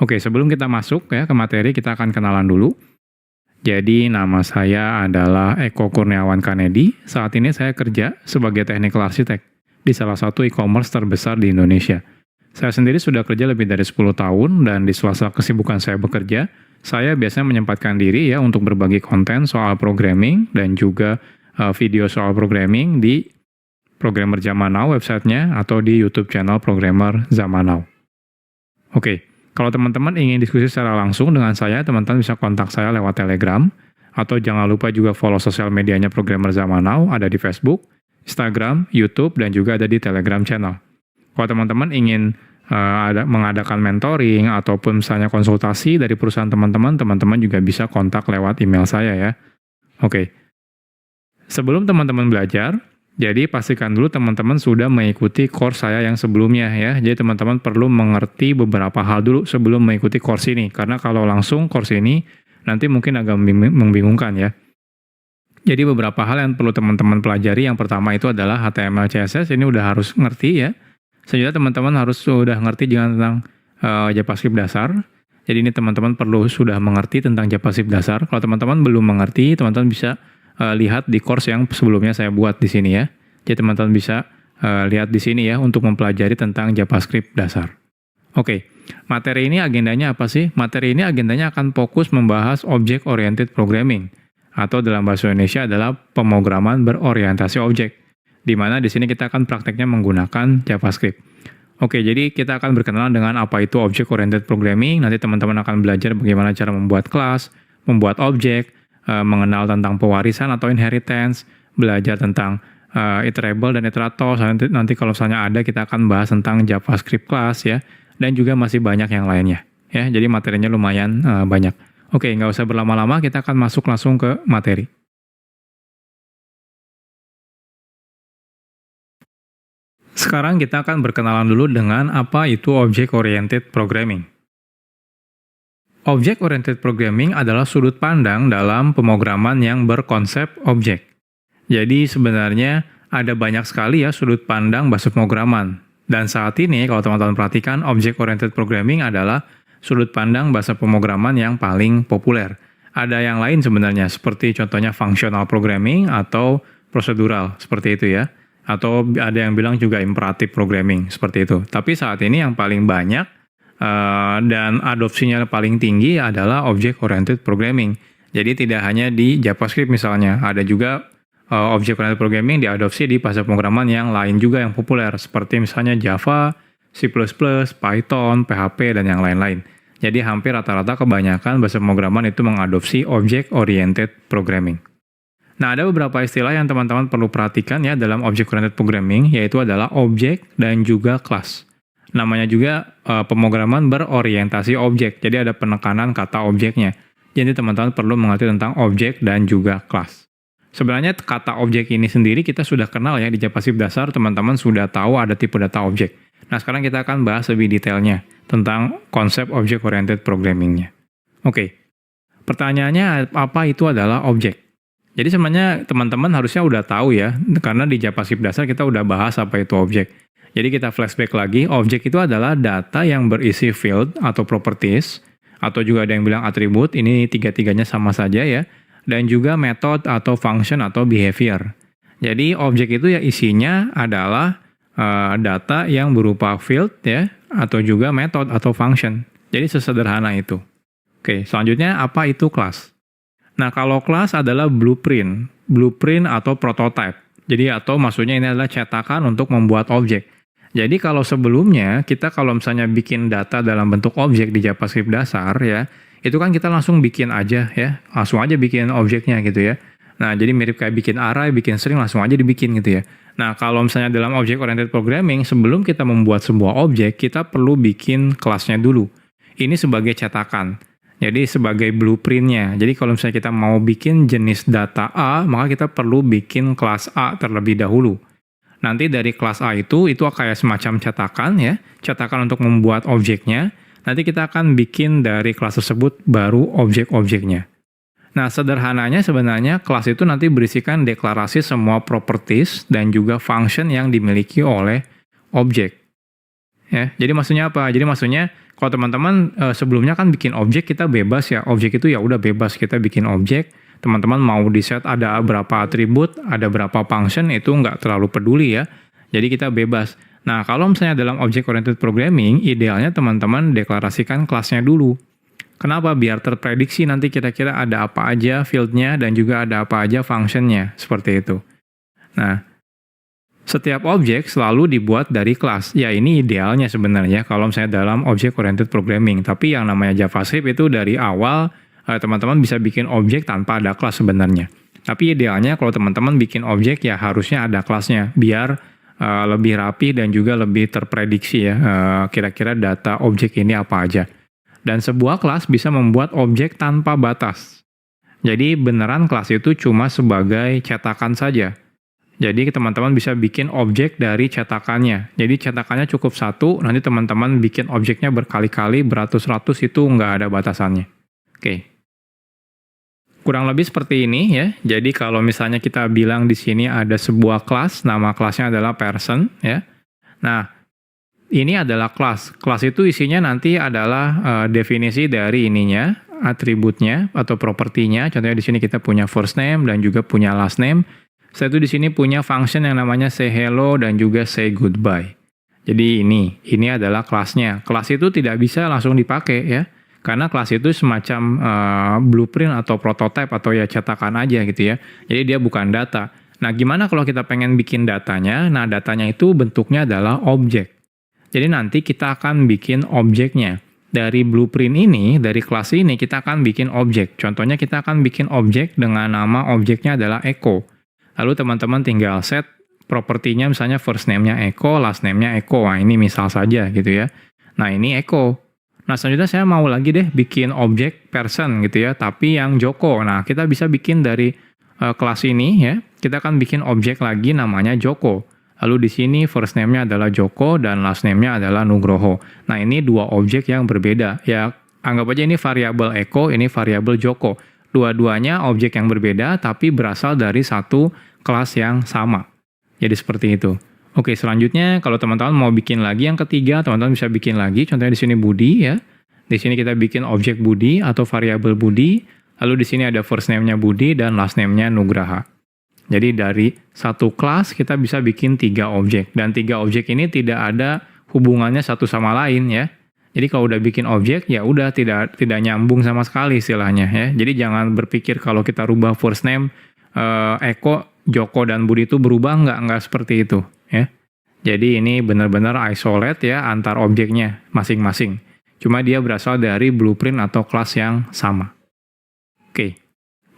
Oke, sebelum kita masuk ya ke materi, kita akan kenalan dulu. Jadi, nama saya adalah Eko Kurniawan Kanedi. Saat ini saya kerja sebagai technical architect di salah satu e-commerce terbesar di Indonesia. Saya sendiri sudah kerja lebih dari 10 tahun, dan di sela-sela kesibukan saya bekerja, saya biasanya menyempatkan diri ya untuk berbagi konten soal programming dan juga video soal programming di Programmer Zaman Now websitenya atau di YouTube channel Programmer Zaman Now. Oke, kalau teman-teman ingin diskusi secara langsung dengan saya, teman-teman bisa kontak saya lewat Telegram, atau jangan lupa juga follow sosial medianya Programmer Zaman Now, ada di Facebook, Instagram, YouTube, dan juga ada di Telegram channel. Kalau teman-teman ingin mengadakan mentoring ataupun misalnya konsultasi dari perusahaan teman-teman, teman-teman juga bisa kontak lewat email saya ya. Oke. Sebelum teman-teman belajar, jadi pastikan dulu teman-teman sudah mengikuti course saya yang sebelumnya ya. Jadi teman-teman perlu mengerti beberapa hal dulu sebelum mengikuti course ini. Karena kalau langsung course ini nanti mungkin agak membingungkan ya. Jadi beberapa hal yang perlu teman-teman pelajari. Yang pertama itu adalah HTML, CSS. Ini udah harus ngerti ya. Selanjutnya teman-teman harus sudah ngerti juga tentang JavaScript dasar. Jadi ini teman-teman perlu sudah mengerti tentang JavaScript dasar. Kalau teman-teman belum mengerti, teman-teman bisa lihat di course yang sebelumnya saya buat di sini ya. Jadi teman-teman bisa lihat di sini ya untuk mempelajari tentang JavaScript dasar. Oke, materi ini agendanya apa sih? Materi ini agendanya akan fokus membahas Object Oriented Programming, atau dalam bahasa Indonesia adalah pemrograman berorientasi objek, di mana di sini kita akan prakteknya menggunakan JavaScript. Oke, jadi kita akan berkenalan dengan apa itu Object Oriented Programming. Nanti teman-teman akan belajar bagaimana cara membuat kelas, membuat objek, mengenal tentang pewarisan atau inheritance, belajar tentang iterable dan iterator. Nanti kalau misalnya ada, kita akan bahas tentang JavaScript class ya, dan juga masih banyak yang lainnya ya. Jadi materinya lumayan banyak. Oke, nggak usah berlama-lama, kita akan masuk langsung ke materi. Sekarang kita akan berkenalan dulu dengan apa itu Object Oriented Programming. Object Oriented Programming adalah sudut pandang dalam pemrograman yang berkonsep objek. Jadi sebenarnya ada banyak sekali ya sudut pandang bahasa pemrograman. Dan saat ini kalau teman-teman perhatikan, Object Oriented Programming adalah sudut pandang bahasa pemrograman yang paling populer. Ada yang lain sebenarnya, seperti contohnya functional programming atau procedural, seperti itu ya. Atau ada yang bilang juga imperative programming, seperti itu. Tapi saat ini yang paling banyak dan adopsinya paling tinggi adalah Object Oriented Programming. Jadi tidak hanya di JavaScript misalnya, ada juga Object Oriented Programming diadopsi di bahasa pemrograman yang lain juga yang populer, seperti misalnya Java, C++, Python, PHP, dan yang lain-lain. Jadi hampir rata-rata kebanyakan bahasa pemrograman itu mengadopsi Object Oriented Programming. Nah, ada beberapa istilah yang teman-teman perlu perhatikan ya dalam Object Oriented Programming, yaitu adalah objek dan juga class. Namanya juga pemrograman berorientasi objek, jadi ada penekanan kata objeknya. Jadi teman-teman perlu mengerti tentang objek dan juga kelas. Sebenarnya kata objek ini sendiri kita sudah kenal ya di JavaScript dasar, teman-teman sudah tahu ada tipe data objek. Nah sekarang kita akan bahas lebih detailnya tentang konsep Object Oriented Programming-nya. Oke, pertanyaannya apa itu adalah objek? Jadi sebenarnya teman-teman harusnya udah tahu ya, karena di JavaScript dasar kita udah bahas apa itu objek. Jadi kita flashback lagi, objek itu adalah data yang berisi field atau properties, atau juga ada yang bilang atribut, ini tiga-tiganya sama saja ya, dan juga method atau function atau behavior. Jadi objek itu ya isinya adalah data yang berupa field ya, atau juga method atau function. Jadi sesederhana itu. Oke, selanjutnya apa itu class? Nah kalau class adalah blueprint atau prototype. Jadi atau maksudnya ini adalah cetakan untuk membuat objek. Jadi kalau sebelumnya kita kalau misalnya bikin data dalam bentuk objek di JavaScript dasar ya, itu kan kita langsung bikin aja ya, langsung aja bikin objeknya gitu ya. Nah jadi mirip kayak bikin array, bikin string langsung aja dibikin gitu ya. Nah kalau misalnya dalam Object Oriented Programming, sebelum kita membuat sebuah objek, kita perlu bikin kelasnya dulu. Ini sebagai cetakan, jadi sebagai blueprintnya. Jadi kalau misalnya kita mau bikin jenis data A, maka kita perlu bikin kelas A terlebih dahulu. Nanti dari kelas A itu kayak semacam cetakan ya, cetakan untuk membuat objeknya. Nanti kita akan bikin dari kelas tersebut baru objek-objeknya. Nah, sederhananya sebenarnya kelas itu nanti berisikan deklarasi semua properties dan juga function yang dimiliki oleh objek. ya. Jadi maksudnya apa? Jadi maksudnya kalau teman-teman sebelumnya kan bikin objek kita bebas ya. Objek itu ya udah bebas kita bikin objek. Teman-teman mau di set ada berapa atribut, ada berapa function itu nggak terlalu peduli ya. Jadi kita bebas. Nah, kalau misalnya dalam object oriented programming, idealnya teman-teman deklarasikan kelasnya dulu. Kenapa? Biar terprediksi nanti kira-kira ada apa aja field-nya dan juga ada apa aja function-nya, seperti itu. Nah, setiap objek selalu dibuat dari kelas. Ya, ini idealnya sebenarnya kalau misalnya dalam object oriented programming. Tapi yang namanya JavaScript itu dari awal teman-teman bisa bikin objek tanpa ada kelas sebenarnya. Tapi idealnya kalau teman-teman bikin objek ya harusnya ada kelasnya biar lebih rapi dan juga lebih terprediksi ya kira-kira data objek ini apa aja. Dan sebuah kelas bisa membuat objek tanpa batas. Jadi beneran kelas itu cuma sebagai cetakan saja. Jadi teman-teman bisa bikin objek dari cetakannya. Jadi cetakannya cukup satu, nanti teman-teman bikin objeknya berkali-kali, beratus-ratus itu nggak ada batasannya. Oke. Kurang lebih seperti ini ya. Jadi kalau misalnya kita bilang di sini ada sebuah kelas, nama kelasnya adalah person ya. Nah, ini adalah kelas. Kelas itu isinya nanti adalah definisi dari ininya, atributnya atau propertinya. Contohnya di sini kita punya first name dan juga punya last name. Setelah itu di sini punya function yang namanya say hello dan juga say goodbye. Jadi ini adalah kelasnya. Kelas itu tidak bisa langsung dipakai ya. Karena kelas itu semacam blueprint atau prototype atau ya cetakan aja gitu ya. Jadi dia bukan data. Nah, gimana kalau kita pengen bikin datanya? Nah, datanya itu bentuknya adalah objek. Jadi nanti kita akan bikin objeknya. Dari blueprint ini, dari kelas ini kita akan bikin objek. Contohnya kita akan bikin objek dengan nama objeknya adalah Eko. Lalu teman-teman tinggal set propertinya misalnya first name-nya Eko, last name-nya Eko. Nah, ini misal saja gitu ya. Nah, ini Eko. Nah, selanjutnya saya mau lagi deh bikin objek person gitu ya, tapi yang Joko. Nah, kita bisa bikin dari kelas ini ya, kita akan bikin objek lagi namanya Joko. Lalu di sini first name-nya adalah Joko dan last name-nya adalah Nugroho. Nah, ini dua objek yang berbeda. Ya, anggap aja ini variabel Eko, ini variabel Joko. Dua-duanya objek yang berbeda, tapi berasal dari satu kelas yang sama. Jadi seperti itu. Oke, selanjutnya kalau teman-teman mau bikin lagi yang ketiga, teman-teman bisa bikin lagi. Contohnya di sini Budi ya. Di sini kita bikin objek Budi atau variabel Budi. Lalu di sini ada first name-nya Budi dan last name-nya Nugraha. Jadi dari satu kelas kita bisa bikin 3 objek. Dan 3 objek ini tidak ada hubungannya satu sama lain ya. Jadi kalau udah bikin objek ya udah tidak nyambung sama sekali istilahnya ya. Jadi jangan berpikir kalau kita rubah first name Eko, Joko dan Budi itu berubah, nggak seperti itu ya. Jadi ini benar-benar isolate ya antar objeknya masing-masing. Cuma dia berasal dari blueprint atau kelas yang sama. Oke.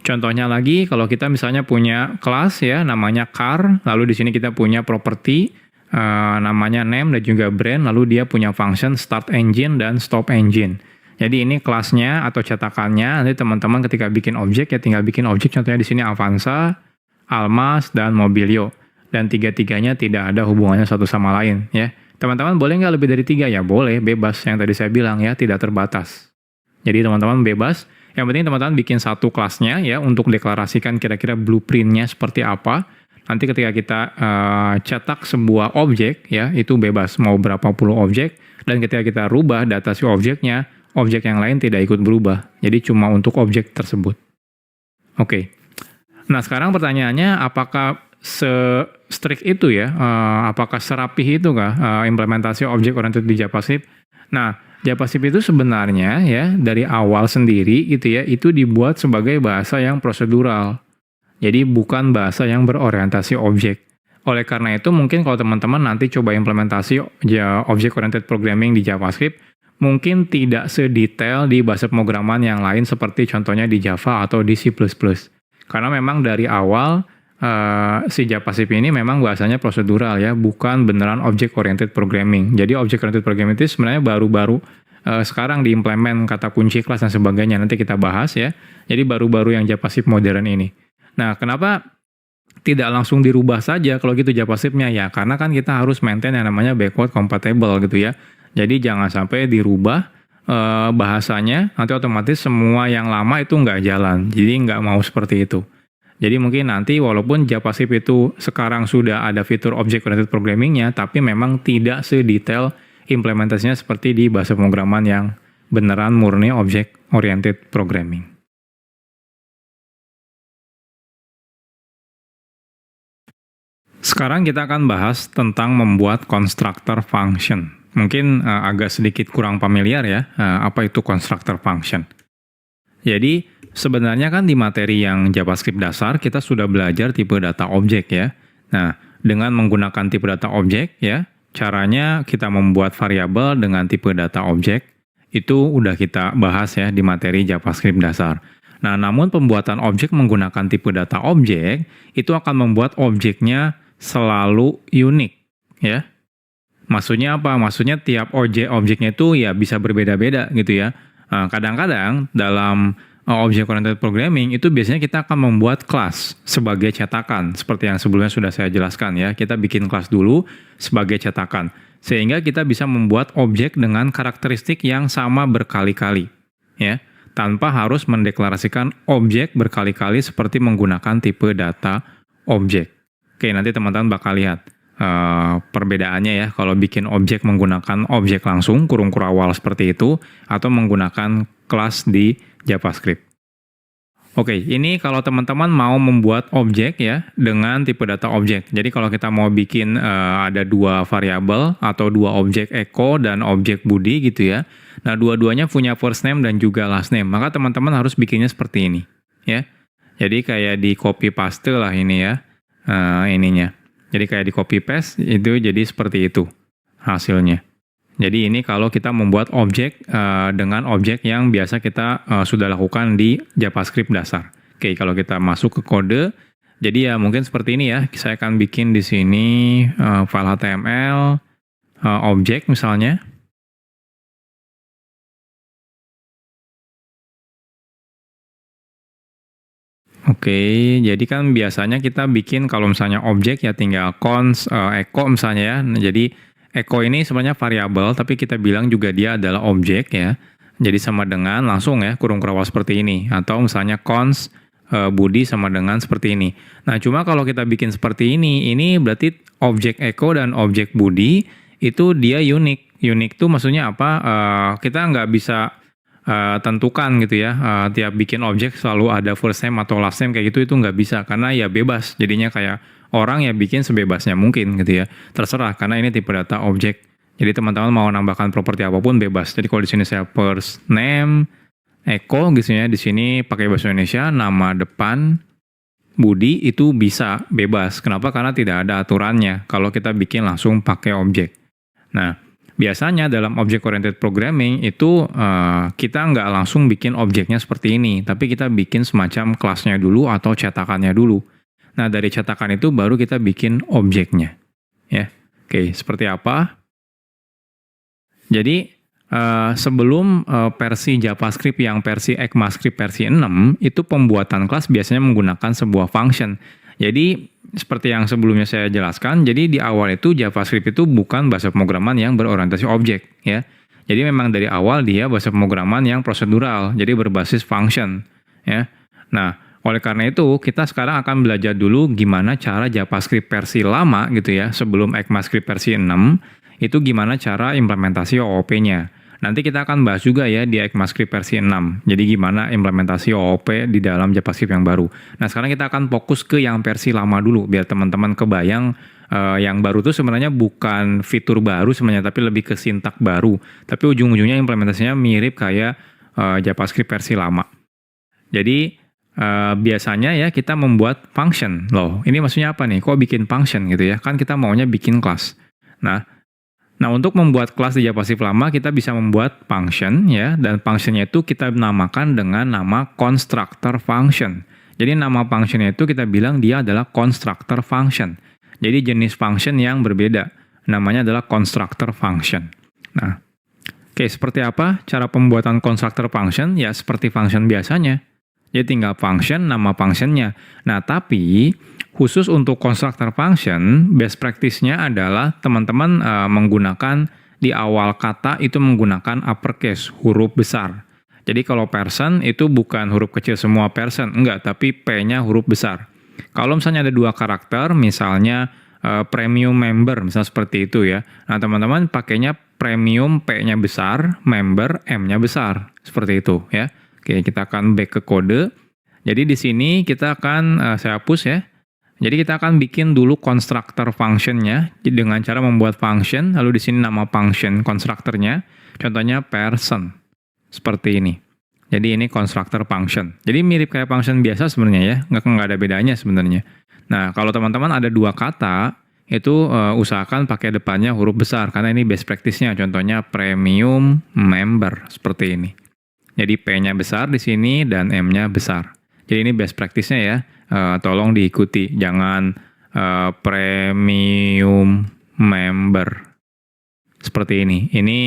Contohnya lagi kalau kita misalnya punya kelas ya namanya car, lalu di sini kita punya property namanya name dan juga brand, lalu dia punya function start engine dan stop engine. Jadi ini kelasnya atau cetakannya, nanti teman-teman ketika bikin objek ya tinggal bikin objek, contohnya di sini Avanza, Almas, dan Mobilio. Dan tiga-tiganya tidak ada hubungannya satu sama lain ya. Teman-teman boleh nggak lebih dari 3? Ya boleh, bebas. Yang tadi saya bilang ya, tidak terbatas. Jadi teman-teman bebas. Yang penting teman-teman bikin satu kelasnya ya untuk deklarasikan kira-kira blueprint-nya seperti apa. Nanti ketika kita cetak sebuah objek ya, itu bebas mau berapa puluh objek. Dan ketika kita rubah data si objeknya, objek yang lain tidak ikut berubah. Jadi cuma untuk objek tersebut. Oke. Nah sekarang pertanyaannya apakah se-strict itu ya, apakah serapih itu implementasi objek oriented di JavaScript? Nah, JavaScript itu sebenarnya ya dari awal sendiri gitu ya, itu dibuat sebagai bahasa yang prosedural. Jadi bukan bahasa yang berorientasi objek. Oleh karena itu mungkin kalau teman-teman nanti coba implementasi object oriented programming di JavaScript, mungkin tidak sedetail di bahasa pemrograman yang lain seperti contohnya di Java atau di C++. Karena memang dari awal si JavaScript ini memang bahasanya prosedural ya, bukan beneran object oriented programming. Jadi object oriented programming itu sebenarnya baru-baru sekarang diimplement kata kunci kelas dan sebagainya, nanti kita bahas ya. Jadi baru-baru yang JavaScript modern ini. Nah, kenapa tidak langsung dirubah saja kalau gitu JavaScript-nya ya? Karena kan kita harus maintain yang namanya backward compatible gitu ya. Jadi jangan sampai dirubah bahasanya, nanti otomatis semua yang lama itu nggak jalan. Jadi nggak mau seperti itu. Jadi mungkin nanti walaupun JavaScript itu sekarang sudah ada fitur object oriented programming-nya, tapi memang tidak sedetail implementasinya seperti di bahasa pemrograman yang beneran murni object oriented programming. Sekarang kita akan bahas tentang membuat constructor function. Mungkin agak sedikit kurang familiar ya, apa itu constructor function. Jadi sebenarnya kan di materi yang JavaScript dasar kita sudah belajar tipe data objek ya. Nah, dengan menggunakan tipe data objek ya, caranya kita membuat variabel dengan tipe data objek itu udah kita bahas ya di materi JavaScript dasar. Nah, namun pembuatan objek menggunakan tipe data objek itu akan membuat objeknya selalu unik ya. Maksudnya apa? Maksudnya tiap objeknya itu ya bisa berbeda-beda gitu ya. Kadang-kadang dalam object oriented programming itu biasanya kita akan membuat kelas sebagai cetakan seperti yang sebelumnya sudah saya jelaskan ya. Kita bikin kelas dulu sebagai cetakan sehingga kita bisa membuat objek dengan karakteristik yang sama berkali-kali ya, tanpa harus mendeklarasikan objek berkali-kali seperti menggunakan tipe data objek. Oke, nanti teman-teman bakal lihat perbedaannya ya kalau bikin objek menggunakan objek langsung kurung kurawal seperti itu atau menggunakan kelas di JavaScript. Oke, ini kalau teman-teman mau membuat objek ya dengan tipe data objek. Jadi kalau kita mau bikin ada dua variabel atau dua objek echo dan objek budi gitu ya. Nah, dua-duanya punya first name dan juga last name. Maka teman-teman harus bikinnya seperti ini ya. Jadi kayak di copy paste lah ini ya. Ininya. Jadi kayak di copy paste itu jadi seperti itu hasilnya. Jadi ini kalau kita membuat objek dengan objek yang biasa kita sudah lakukan di JavaScript dasar. Oke, kalau kita masuk ke kode, jadi ya mungkin seperti ini ya. Saya akan bikin di sini file HTML objek misalnya. Oke, jadi kan biasanya kita bikin kalau misalnya objek ya tinggal const echo misalnya ya. Nah, jadi echo ini sebenarnya variabel tapi kita bilang juga dia adalah objek ya. Jadi sama dengan langsung ya kurung kurawal seperti ini atau misalnya const budi sama dengan seperti ini. Nah, cuma kalau kita bikin seperti ini berarti objek echo dan objek budi itu dia unik. Unik tuh maksudnya apa? Kita nggak bisa tentukan gitu ya, tiap bikin objek selalu ada first name atau last name kayak gitu, itu nggak bisa karena ya bebas, jadinya kayak orang ya bikin sebebasnya mungkin gitu ya, terserah karena ini tipe data objek. Jadi teman-teman mau nambahkan properti apapun bebas. Jadi kalau di sini saya first name echo gitu ya, di sini pakai bahasa Indonesia, nama depan budi itu bisa bebas. Kenapa? Karena tidak ada aturannya kalau kita bikin langsung pakai objek. Nah, biasanya dalam object oriented programming itu kita nggak langsung bikin objeknya seperti ini, tapi kita bikin semacam kelasnya dulu atau cetakannya dulu. Nah, dari cetakan itu baru kita bikin objeknya. Ya, oke, seperti apa? Jadi sebelum versi JavaScript yang versi ECMAScript versi 6 itu pembuatan kelas biasanya menggunakan sebuah function. Jadi seperti yang sebelumnya saya jelaskan, jadi di awal itu JavaScript itu bukan bahasa pemrograman yang berorientasi objek ya. Jadi memang dari awal dia bahasa pemrograman yang prosedural, jadi berbasis function ya. Nah, oleh karena itu kita sekarang akan belajar dulu gimana cara JavaScript versi lama gitu ya, sebelum ECMAScript versi 6 itu gimana cara implementasi OOP-nya. Nanti kita akan bahas juga ya di ECMAScript versi 6. Jadi gimana implementasi OOP di dalam JavaScript yang baru. Nah, sekarang kita akan fokus ke yang versi lama dulu biar teman-teman kebayang yang baru itu sebenarnya bukan fitur baru sebenarnya tapi lebih ke sintak baru. Tapi ujung-ujungnya implementasinya mirip kayak JavaScript versi lama. Jadi biasanya ya kita membuat function. Loh, ini maksudnya apa nih? Kok bikin function gitu ya? Kan kita maunya bikin kelas. Nah, untuk membuat kelas di JavaScript lama, kita bisa membuat function ya, dan functionnya itu kita namakan dengan nama constructor function. Jadi nama functionnya itu kita bilang dia adalah constructor function. Jadi jenis function yang berbeda, namanya adalah constructor function. Nah, oke, seperti apa cara pembuatan constructor function? Ya seperti function biasanya. Jadi tinggal function, nama functionnya. Nah, tapi khusus untuk constructor function, best practice-nya adalah teman-teman menggunakan di awal kata itu menggunakan uppercase, huruf besar. Jadi kalau person itu bukan huruf kecil semua person, enggak, tapi P-nya huruf besar. Kalau misalnya ada dua karakter, misalnya premium member, misalnya seperti itu ya. Nah, teman-teman pakainya premium P-nya besar, member M-nya besar, seperti itu ya. Oke, kita akan back ke kode. Jadi di sini kita akan, saya hapus ya. Jadi kita akan bikin dulu constructor function-nya dengan cara membuat function, lalu di sini nama function constructor-nya, contohnya person, seperti ini. Jadi ini constructor function. Jadi mirip kayak function biasa sebenarnya ya, nggak ada bedanya sebenarnya. Nah, kalau teman-teman ada dua kata, itu usahakan pakai depannya huruf besar, karena ini best practice-nya, contohnya premium member, seperti ini. Jadi P-nya besar di sini dan M-nya besar. Jadi ini best practice-nya ya, tolong diikuti, jangan premium member seperti ini. Ini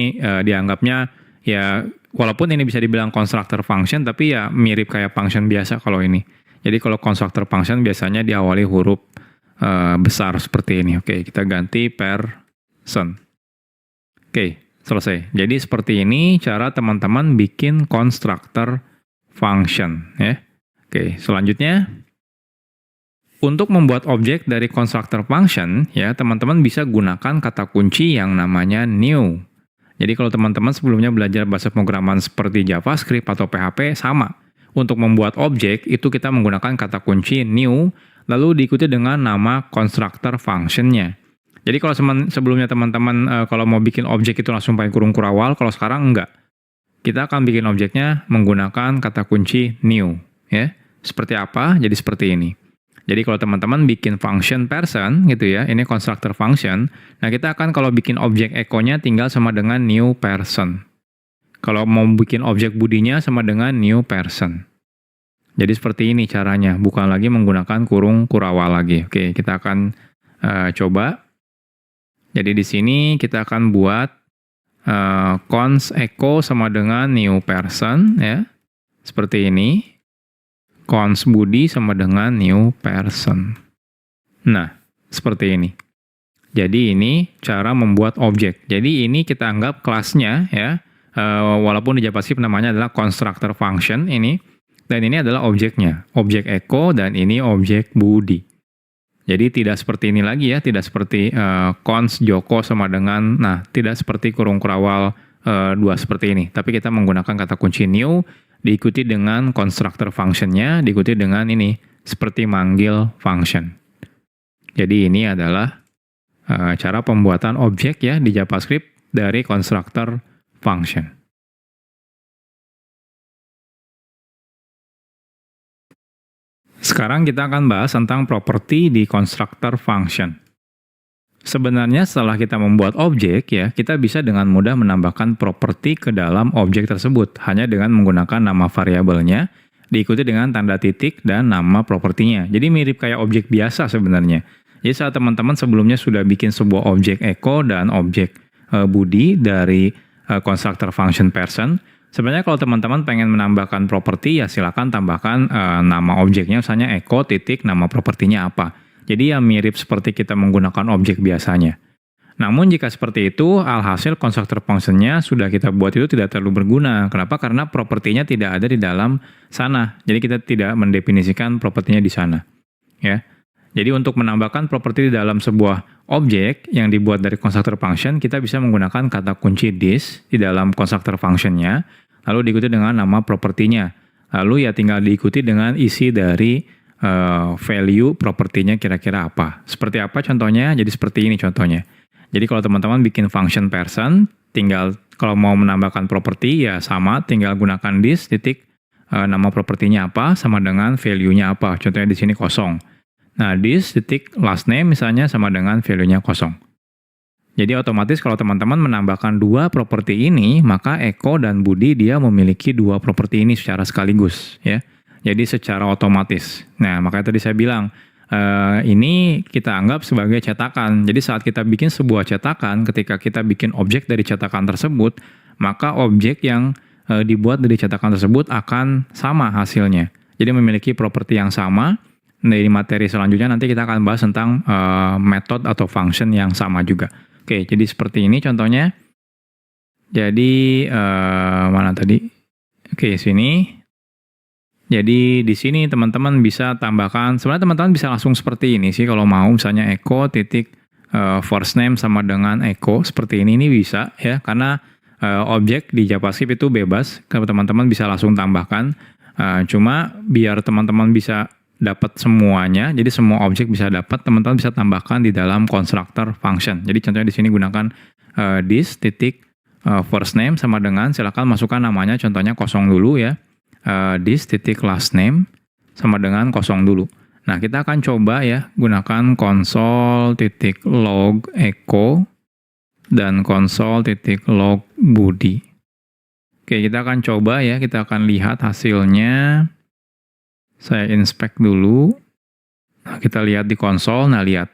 dianggapnya ya, walaupun ini bisa dibilang constructor function, tapi ya mirip kayak function biasa kalau ini. Jadi kalau constructor function biasanya diawali huruf besar seperti ini. Oke, kita ganti person. Oke, selesai. Jadi seperti ini cara teman-teman bikin constructor function ya. Oke, selanjutnya untuk membuat objek dari constructor function ya, teman-teman bisa gunakan kata kunci yang namanya new. Jadi kalau teman-teman sebelumnya belajar bahasa pemrograman seperti JavaScript atau PHP sama. Untuk membuat objek itu kita menggunakan kata kunci new lalu diikuti dengan nama constructor function-nya. Jadi kalau sebelumnya teman-teman kalau mau bikin objek itu langsung pakai kurung kurawal, kalau sekarang enggak. Kita akan bikin objeknya menggunakan kata kunci new. Ya, seperti apa? Jadi seperti ini. Jadi kalau teman-teman bikin function person gitu ya, ini constructor function. Nah kita akan kalau bikin objek echo-nya tinggal sama dengan new person. Kalau mau bikin objek budinya sama dengan new person. Jadi seperti ini caranya, bukan lagi menggunakan kurung kurawal lagi. Oke, kita akan coba. Jadi di sini kita akan buat const echo sama dengan new person ya, seperti ini. Const budi sama dengan new person. Nah, seperti ini. Jadi ini cara membuat objek. Jadi ini kita anggap kelasnya ya, walaupun di JavaScript namanya adalah constructor function ini, dan ini adalah objeknya, objek echo dan ini objek budi. Jadi tidak seperti ini lagi ya, tidak seperti const Joko sama dengan, nah tidak seperti kurung kurawal 2 seperti ini. Tapi kita menggunakan kata kunci new, diikuti dengan constructor function-nya, diikuti dengan ini, seperti manggil function. Jadi ini adalah cara pembuatan objek ya di JavaScript dari constructor function. Sekarang kita akan bahas tentang properti di constructor function. Sebenarnya setelah kita membuat objek ya, kita bisa dengan mudah menambahkan properti ke dalam objek tersebut hanya dengan menggunakan nama variabelnya diikuti dengan tanda titik dan nama propertinya. Jadi mirip kayak objek biasa sebenarnya. Jadi saat teman-teman sebelumnya sudah bikin sebuah objek echo dan objek budi dari constructor function person, sebenarnya kalau teman-teman pengen menambahkan properti ya silakan tambahkan nama objeknya misalnya echo titik nama propertinya apa. Jadi ya mirip seperti kita menggunakan objek biasanya. Namun jika seperti itu, alhasil constructor function-nya sudah kita buat itu tidak terlalu berguna. Kenapa? Karena propertinya tidak ada di dalam sana. Jadi kita tidak mendefinisikan propertinya di sana. Ya. Jadi untuk menambahkan properti di dalam sebuah objek yang dibuat dari constructor function, kita bisa menggunakan kata kunci this di dalam constructor function-nya, lalu diikuti dengan nama propertinya. Lalu ya tinggal diikuti dengan isi dari value propertinya kira-kira apa. Seperti apa contohnya? Jadi seperti ini contohnya. Jadi kalau teman-teman bikin function person, tinggal kalau mau menambahkan properti ya sama, tinggal gunakan this titik nama propertinya apa sama dengan value-nya apa. Contohnya di sini kosong. Nah, this titik last name misalnya sama dengan value-nya kosong. Jadi otomatis kalau teman-teman menambahkan dua properti ini, maka echo dan budi dia memiliki dua properti ini secara sekaligus ya. Jadi secara otomatis. Nah, makanya tadi saya bilang, ini kita anggap sebagai cetakan. Jadi saat kita bikin sebuah cetakan, ketika kita bikin objek dari cetakan tersebut, maka objek yang dibuat dari cetakan tersebut akan sama hasilnya. Jadi memiliki properti yang sama. Dari materi selanjutnya nanti kita akan bahas tentang method atau function yang sama juga. Oke, jadi seperti ini contohnya. Jadi, mana tadi? Oke, sini. Jadi di sini teman-teman bisa tambahkan, sebenarnya teman-teman bisa langsung seperti ini sih kalau mau, misalnya echo titik first name sama dengan echo seperti ini bisa ya, karena objek di JavaScript itu bebas, kalau teman-teman bisa langsung tambahkan. Cuma biar teman-teman bisa dapat semuanya, jadi semua objek bisa dapat, teman-teman bisa tambahkan di dalam constructor function. Jadi contohnya di sini gunakan this titik first name sama dengan, silakan masukkan namanya, contohnya kosong dulu ya. This titik last name sama dengan kosong dulu. Nah, kita akan coba ya gunakan console titik log echo dan console titik log Budi. Oke, kita akan coba ya, kita akan lihat hasilnya. Saya inspect dulu. Nah, kita lihat di konsol. Nah, lihat.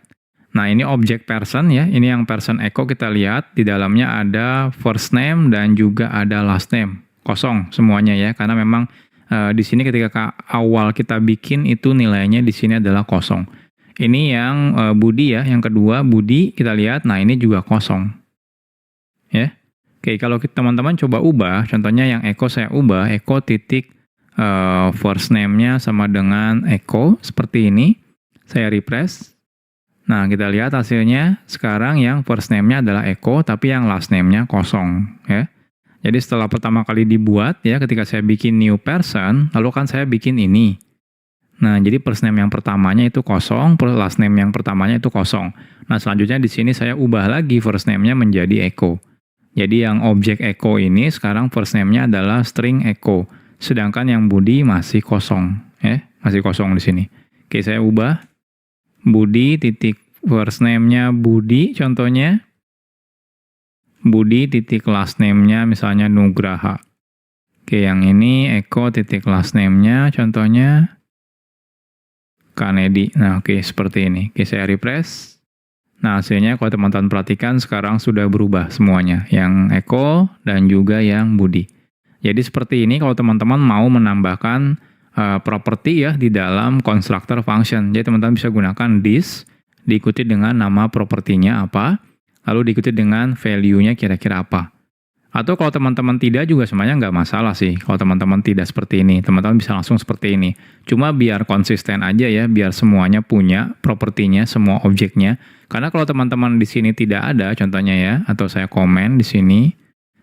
Nah, ini objek person ya. Ini yang person echo kita lihat. Di dalamnya ada first name dan juga ada last name. Kosong semuanya ya, karena memang di sini ketika awal kita bikin itu nilainya di sini adalah kosong. Ini yang Budi ya, yang kedua Budi kita lihat. Nah, ini juga kosong. Ya. Oke, kalau teman-teman coba ubah, contohnya yang echo saya ubah, echo titik first name-nya sama dengan echo seperti ini. Saya refresh. Nah, kita lihat hasilnya sekarang yang first name-nya adalah echo, tapi yang last name-nya kosong ya. Jadi setelah pertama kali dibuat ya, ketika saya bikin new person, lalu kan saya bikin ini. Nah, jadi first name yang pertamanya itu kosong, last name yang pertamanya itu kosong. Nah, selanjutnya di sini saya ubah lagi first name-nya menjadi echo. Jadi yang objek echo ini sekarang first name-nya adalah string echo, sedangkan yang Budi masih kosong ya, masih kosong di sini. Oke, saya ubah Budi titik first name-nya Budi contohnya. Budi titik last name-nya misalnya Nugraha. Oke, yang ini echo titik last name-nya contohnya Kanedi. Nah, oke, seperti ini. Oke, saya refresh. Nah, hasilnya kalau teman-teman perhatikan sekarang sudah berubah semuanya. Yang echo dan juga yang Budi. Jadi seperti ini kalau teman-teman mau menambahkan properti ya di dalam constructor function. Jadi teman-teman bisa gunakan this, diikuti dengan nama propertinya apa, lalu diikuti dengan value-nya kira-kira apa. Atau kalau teman-teman tidak juga sebenarnya nggak masalah sih. Kalau teman-teman tidak seperti ini, teman-teman bisa langsung seperti ini. Cuma biar konsisten aja ya, biar semuanya punya propertinya, semua objeknya. Karena kalau teman-teman di sini tidak ada, contohnya ya, atau saya komen di sini,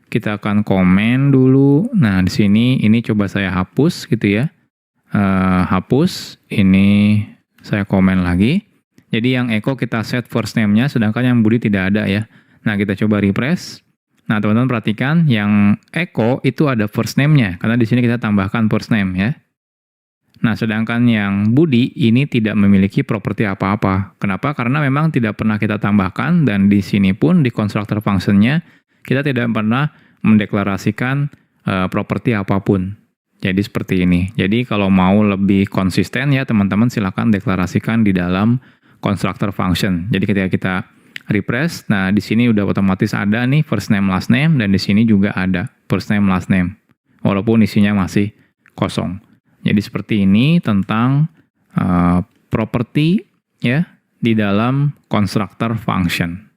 kita akan komen dulu. Nah, di sini ini coba saya hapus gitu ya. Hapus, ini saya komen lagi. Jadi yang echo kita set first name-nya, sedangkan yang Budi tidak ada ya. Nah, kita coba refresh. Nah, teman-teman perhatikan yang echo itu ada first name-nya, karena di sini kita tambahkan first name ya. Nah, sedangkan yang Budi ini tidak memiliki properti apa-apa. Kenapa? Karena memang tidak pernah kita tambahkan, dan di sini pun di constructor function-nya kita tidak pernah mendeklarasikan properti apapun. Jadi seperti ini. Jadi kalau mau lebih konsisten ya teman-teman silakan deklarasikan di dalam constructor function. Jadi ketika kita refresh, nah di sini udah otomatis ada nih first name last name, dan di sini juga ada first name last name. Walaupun isinya masih kosong. Jadi seperti ini tentang properti ya di dalam constructor function.